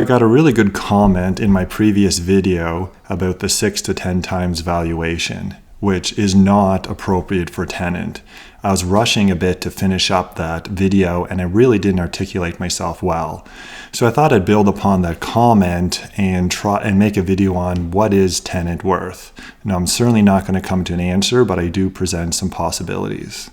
I got a really good comment in my previous video about the 6 to 10 times valuation, which is not appropriate for Tenet. I was rushing a bit to finish up that video and I really didn't articulate myself well. So I thought I'd build upon that comment and try and make a video on what is Tenet worth. Now, I'm certainly not going to come to an answer, but I do present some possibilities.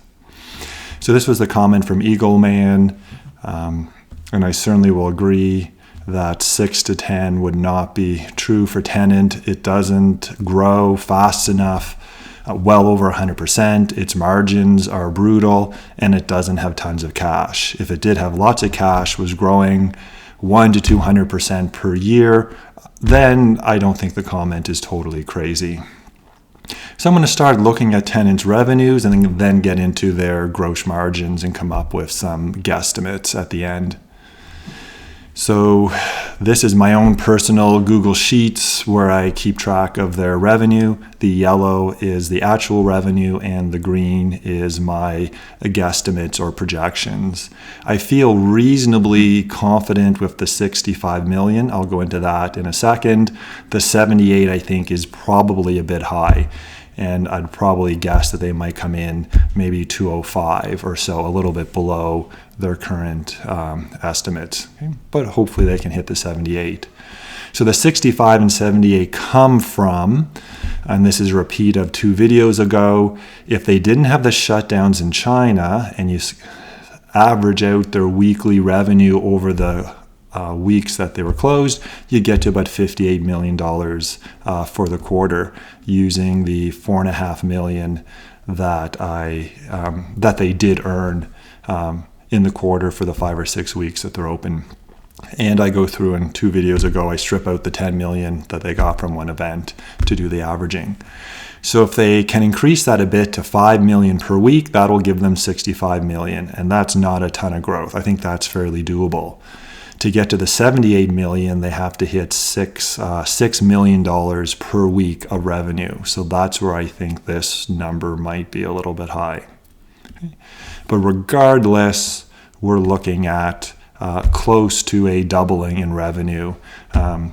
So this was the comment from Eagleman, and I certainly will agree that 6 to 10 would not be true for Tenet. It doesn't grow fast enough, well over 100%. Its margins are brutal, and it doesn't have tons of cash. If it did have lots of cash, was growing 100 to 200% per year, then I don't think the comment is totally crazy. So I'm going to start looking at Tenet's revenues and then get into their gross margins and come up with some guesstimates at the end. So this is my own personal Google Sheets where I keep track of their revenue. The yellow is the actual revenue and the green is my guesstimates or projections. I feel reasonably confident with the 65 million. I'll go into that in a second. The 78 I think is probably a bit high. And I'd probably guess that they might come in maybe 205 or so, a little bit below their current estimates. Okay? But hopefully they can hit the 78. So the 65 and 78 come from, and this is a repeat of 2 videos ago, if they didn't have the shutdowns in China and you average out their weekly revenue over the weeks that they were closed, you get to about $58 million for the quarter using the $4.5 million that they did earn in the quarter for the 5 or 6 weeks that they're open. And I go through in 2 videos ago, I strip out the 10 million that they got from one event to do the averaging. So if they can increase that a bit to 5 million per week, that'll give them 65 million. And that's not a ton of growth. I think that's fairly doable. To get to the 78 million, they have to hit $6 million per week of revenue. So that's where I think this number might be a little bit high. Okay. But regardless, we're looking at close to a doubling in revenue,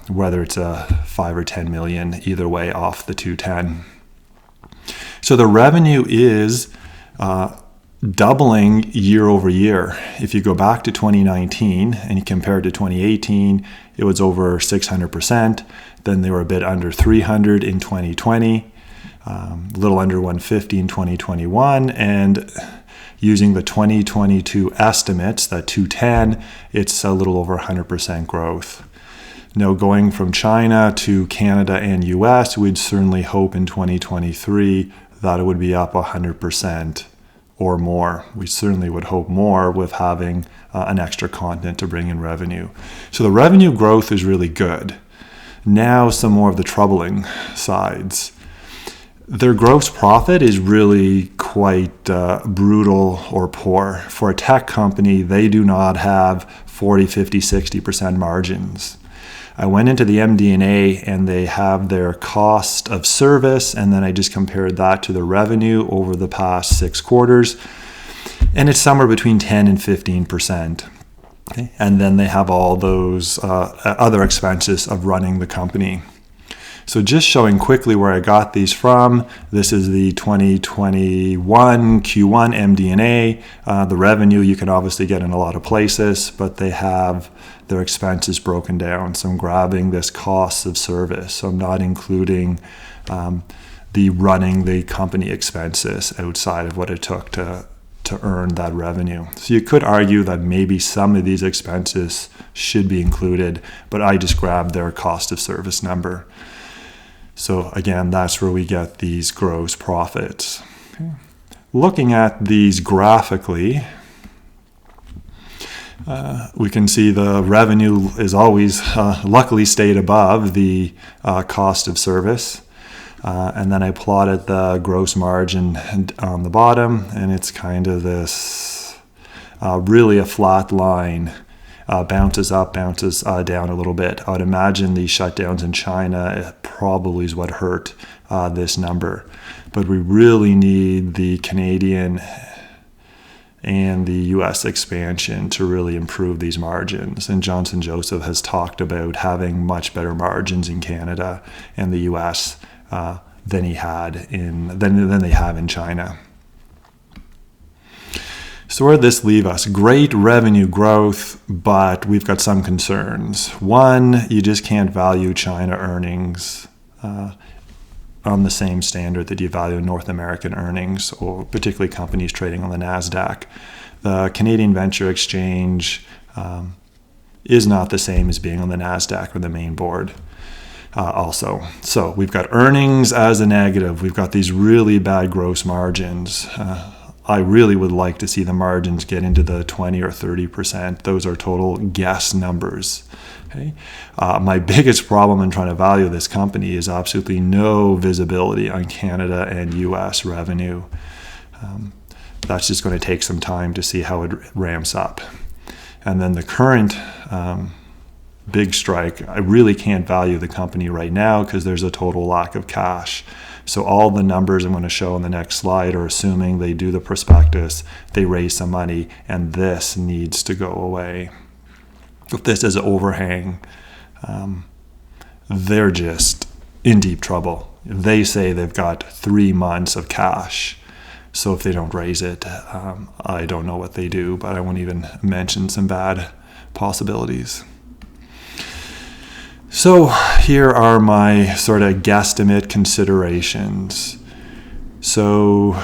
whether it's a 5 or 10 million, either way off the 210. So the revenue is doubling year over year. If you go back to 2019 and you compare it to 2018, it was over 600%. Then they were a bit under 300 in 2020, a little under 150 in 2021, and using the 2022 estimates, that 210, it's a little over 100% growth. Now, going from China to Canada and US, we'd certainly hope in 2023 that it would be up 100%. Or more. We certainly would hope more with having an extra continent to bring in revenue. So the revenue growth is really good. Now some more of the troubling sides. Their gross profit is really quite brutal or poor. For a tech company, they do not have 40, 50, 60% margins. I went into the MD&A and they have their cost of service, and then I just compared that to the revenue over the past 6 quarters, and it's somewhere between 10 and 15%. Okay? And then they have all those other expenses of running the company. So just showing quickly where I got these from, this is the 2021 Q1 MD&A. The revenue you can obviously get in a lot of places, but they have their expenses broken down. So I'm grabbing this cost of service. So I'm not including the running the company expenses outside of what it took to earn that revenue. So you could argue that maybe some of these expenses should be included, but I just grabbed their cost of service number. So again, that's where we get these gross profits. Okay. Looking at these graphically, we can see the revenue is always luckily stayed above the cost of service. And then I plotted the gross margin on the bottom, and it's kind of this really a flat line. Bounces up, bounces down a little bit. I would imagine the shutdowns in China probably is what hurt this number. But we really need the Canadian and the US expansion to really improve these margins. And Johnson Joseph has talked about having much better margins in Canada and the US than they have in China. So where did this leave us? Great revenue growth, but we've got some concerns. One, you just can't value China earnings on the same standard that you value North American earnings, or particularly companies trading on the NASDAQ. The Canadian Venture Exchange is not the same as being on the NASDAQ or the main board also. So we've got earnings as a negative. We've got these really bad gross margins. I really would like to see the margins get into the 20 or 30%. Those are total guess numbers. Okay? My biggest problem in trying to value this company is absolutely no visibility on Canada and US revenue. That's just going to take some time to see how it ramps up. And then the current big strike, I really can't value the company right now because there's a total lack of cash. So all the numbers I'm going to show on the next slide are assuming they do the prospectus, they raise some money, and this needs to go away. If this is an overhang, they're just in deep trouble. They say they've got 3 months of cash. So if they don't raise it, I don't know what they do, but I won't even mention some bad possibilities. So here are my sort of guesstimate considerations. So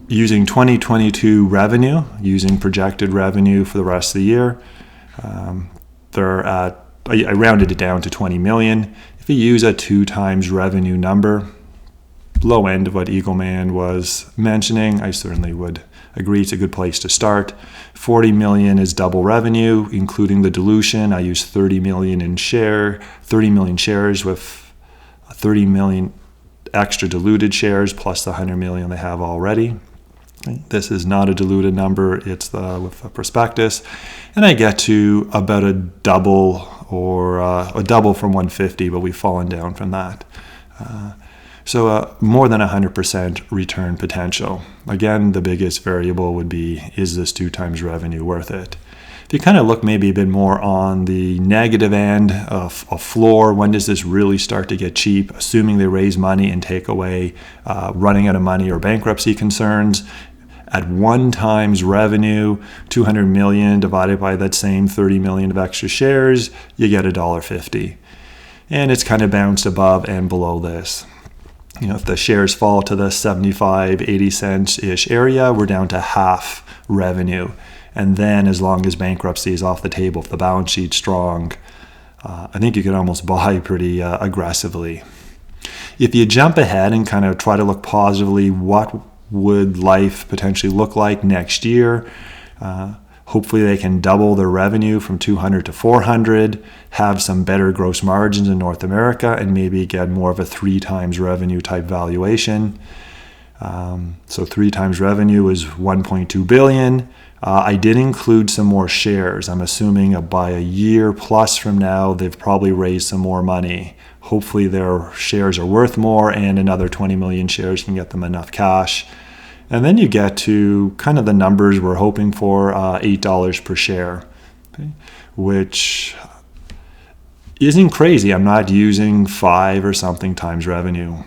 using 2022 revenue, using projected revenue for the rest of the year, I rounded it down to 20 million. If you use a 2 times revenue number, low end of what Eagleman was mentioning, I certainly would agree it's a good place to start. 40 million is double revenue, including the dilution. I use 30 million shares with 30 million extra diluted shares plus the 100 million they have already. This is not a diluted number, it's with a prospectus. And I get to about a double from 150, but we've fallen down from that. So more than 100% return potential. Again, the biggest variable would be, is this 2 times revenue worth it? If you kind of look maybe a bit more on the negative end of a floor, when does this really start to get cheap? Assuming they raise money and take away running out of money or bankruptcy concerns. At 1 times revenue, 200 million divided by that same 30 million of extra shares, you get $1.50. And it's kind of bounced above and below this. If the shares fall to the 75, 80 cents-ish area, we're down to half revenue. And then as long as bankruptcy is off the table, if the balance sheet's strong, I think you can almost buy pretty aggressively. If you jump ahead and kind of try to look positively, what would life potentially look like next year? Hopefully they can double their revenue from 200 to 400, have some better gross margins in North America, and maybe get more of a 3 times revenue type valuation. So 3 times revenue is 1.2 billion. I did include some more shares. I'm assuming by a year plus from now, they've probably raised some more money. Hopefully their shares are worth more and another 20 million shares can get them enough cash. And then you get to kind of the numbers we're hoping for, $8 per share, okay, which isn't crazy. I'm not using 5 or something times revenue.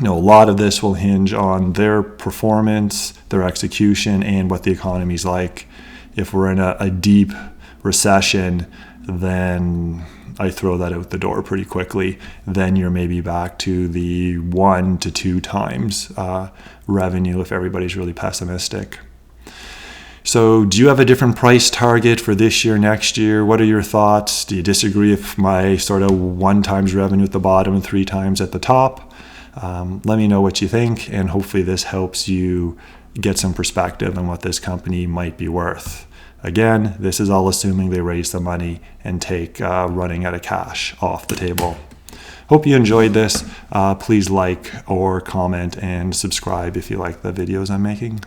A lot of this will hinge on their performance, their execution, and what the economy's like. If we're in a deep recession, then I throw that out the door pretty quickly. Then you're maybe back to the 1 to 2 times revenue if everybody's really pessimistic. So do you have a different price target for this year, next year? What are your thoughts? Do you disagree if my sort of 1 times revenue at the bottom and 3 times at the top? Let me know what you think, and hopefully this helps you get some perspective on what this company might be worth. Again, this is all assuming they raise the money and take running out of cash off the table. Hope you enjoyed this. Please like or comment and subscribe if you like the videos I'm making.